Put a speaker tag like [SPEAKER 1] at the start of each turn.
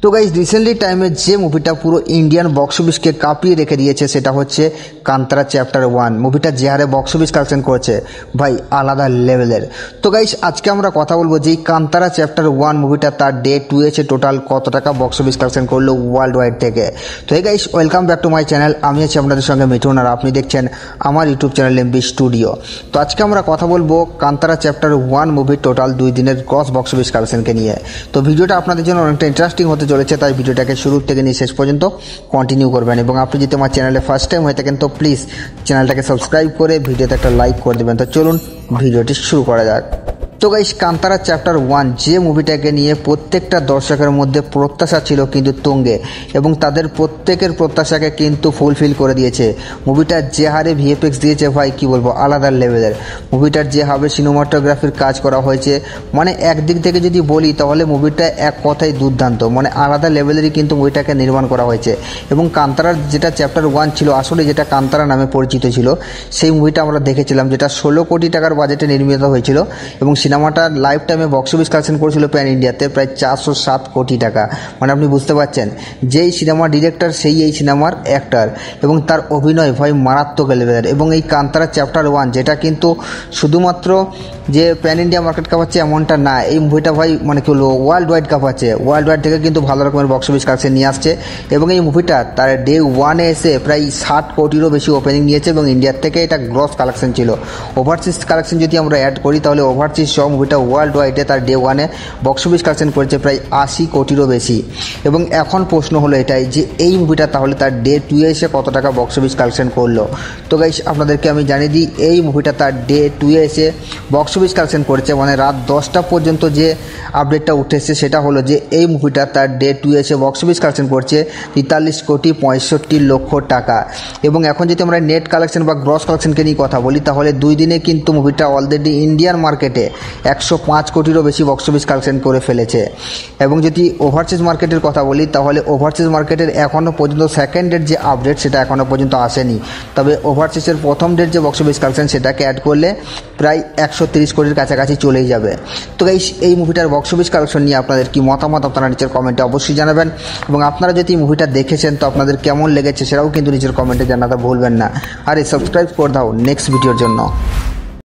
[SPEAKER 1] তো guys recently টাইমে যে মুভিটা পুরো ইন্ডিয়ান বক্স অফিসকে কাঁপিয়ে রেখে দিয়েছে সেটা হচ্ছে কান্তারা চ্যাপ্টার 1। মুভিটা যে হারে বক্স অফিস কালেকশন করেছে ভাই আলাদা লেভেলের। তো গাইজ আজকে আমরা কথা বলবো যে এই কান্তারা চ্যাপ্টার 1 মুভিটা তার ডে 2 এসে টোটাল কত টাকা বক্স অফিস কালেকশন করলো ওয়ার্ল্ড ওয়াইড থেকে। তো এই guys welcome back to my channel, আমি আছি আপনাদের সঙ্গে মিঠুন আর আপনি দেখছেন আমার ইউটিউব চ্যানেল এমবি স্টুডিও। তো আজকে আমরা কথা বলবো কান্তারা চ্যাপ্টার 1 মুভির টোটাল 2 দিনের গ্রস বক্স অফিস কালেকশনকে নিয়ে। তো ভিডিওটা আপনাদের জন্য অনেকটা ইন্টারেস্টিং হতে চলেছে, তাই ভিডিওটাকে শুরু থেকে নিয়ে শেষ পর্যন্ত কন্টিনিউ করবেন। এবং আপনি যদি আমার চ্যানেলে ফার্স্ট টাইম হয়ে থাকেন তো প্লিজ চ্যানেলটাকে সাবস্ক্রাইব করে ভিডিওতে একটা লাইক করে দেবেন। তো চলুন ভিডিওটি শুরু করা যাক। তো গাইস কান্তারা চ্যাপ্টার 1 যে মুভিটাকে নিয়ে প্রত্যেকটা দর্শকের মধ্যে প্রত্যাশা ছিল কিন্তু তুঙ্গে, এবং তাদের প্রত্যেকের প্রত্যাশাকে কিন্তু ফুলফিল করে দিয়েছে। মুভিটা যে হারে ভিএফএক্স দিয়েছে ভাই কি বলবো আলাদা লেভেলের। মুভিটার যেভাবে সিনেমাটোগ্রাফির কাজ করা হয়েছে মানে একদিক থেকে যদি বলি তাহলে মুভিটা এক কথায় দুর্দান্ত, মানে আলাদা লেভেলেরই কিন্তু মুভিটাকে নির্মাণ করা হয়েছে। এবং কান্তারার যেটা চ্যাপ্টার 1 ছিল আসলে যেটা কান্তারা নামে পরিচিত ছিল সেই মুভিটা আমরা দেখেছিলাম, যেটা 16 কোটি টাকার বাজেটে নির্মিত হয়েছিল এবং সিনেমাটা লাইফ টাইমে বক্স অফিস কালেকশন করেছিল প্যান ইন্ডিয়াতে প্রায় 407 কোটি টাকা। মানে আপনি বুঝতে পারছেন যেই সিনেমার ডিরেক্টর সেই এই সিনেমার অ্যাক্টর, এবং তার অভিনয় ভাই মারাত্মক লেভেলের। এবং এই কান্তারা চ্যাপ্টার 1 যেটা কিন্তু শুধুমাত্র যে প্যান ইন্ডিয়া মার্কেট কাঁপাচ্ছে এমনটা না, এই মুভিটা ভাই মানে কি বলবো ওয়ার্ল্ড ওয়াইড কাঁপাচ্ছে। ওয়ার্ল্ড ওয়াইড থেকে কিন্তু ভালো রকমের বক্স অফিস কালেকশন নিয়ে আসছে। এবং এই মুভিটা তার ডে 1-এ এসে প্রায় 60 কোটিরও বেশি ওপেনিং নিয়েছে এবং ইন্ডিয়ার থেকে এটা গ্রস কালেকশন ছিল। ওভারসিজ কালেকশন যদি আমরা অ্যাড করি তাহলে ওভারসিজ সহ মুভিটা ওয়ার্ল্ড ওয়াইডে তার ডে 1-এ বক্স অফিস কালেকশন করেছে প্রায় 80 কোটিরও বেশি। এবং এখন প্রশ্ন হলো এটাই যে এই মুভিটা তাহলে তার ডে 2-এ এসে কত টাকা বক্স অফিস কালেকশন করলো। তো গাইস আপনাদেরকে আমি জানিয়ে দিই এই মুভিটা তার ডে 2-এ এসে বক্স অফিস কালেকশন করেছে, মানে রাত 10টা পর্যন্ত যে আপডেটটা উঠেছে সেটা হলো যে এই মুভিটা তার ডে 2-এ এসে বক্স অফিস কালেকশন করছে 43 কোটি 65 লক্ষ টাকা। এবং এখন যদি আমরা নেট কালেকশন বা গ্রস কালেকশনকে নিয়ে কথা বলি তাহলে 2 দিনে কিন্তু মুভিটা অলরেডি ইন্ডিয়ান মার্কেটে 105 কোটিরও বেশি বক্স অফিস কালেকশন করে ফেলেছে। এবং যদি ওভারসিজ মার্কেটের কথা বলি তাহলে ওভারসিজ মার্কেটের এখনও পর্যন্ত সেকেন্ড ডেট যে আপডেট সেটা এখনও পর্যন্ত আসেনি, তবে ওভারসিজের প্রথম ডেট যে বক্স অফিস কালেকশন সেটাকে অ্যাড করলে প্রায় 130 কোটির কাছাকাছি চলেই যাবে। তো গাইস এই মুভিটার বক্স অফিস কালেকশন নিয়ে আপনাদের কি মতামত আপনারা নিচের কমেন্টে অবশ্যই জানাবেন। এবং আপনারা যদি মুভিটা দেখেছেন তো আপনাদের কেমন লেগেছে সেটাও কিন্তু নিচের কমেন্টে জানাতে ভুলবেন না। আর সাবস্ক্রাইব করে দাও নেক্সট ভিডিওর জন্য।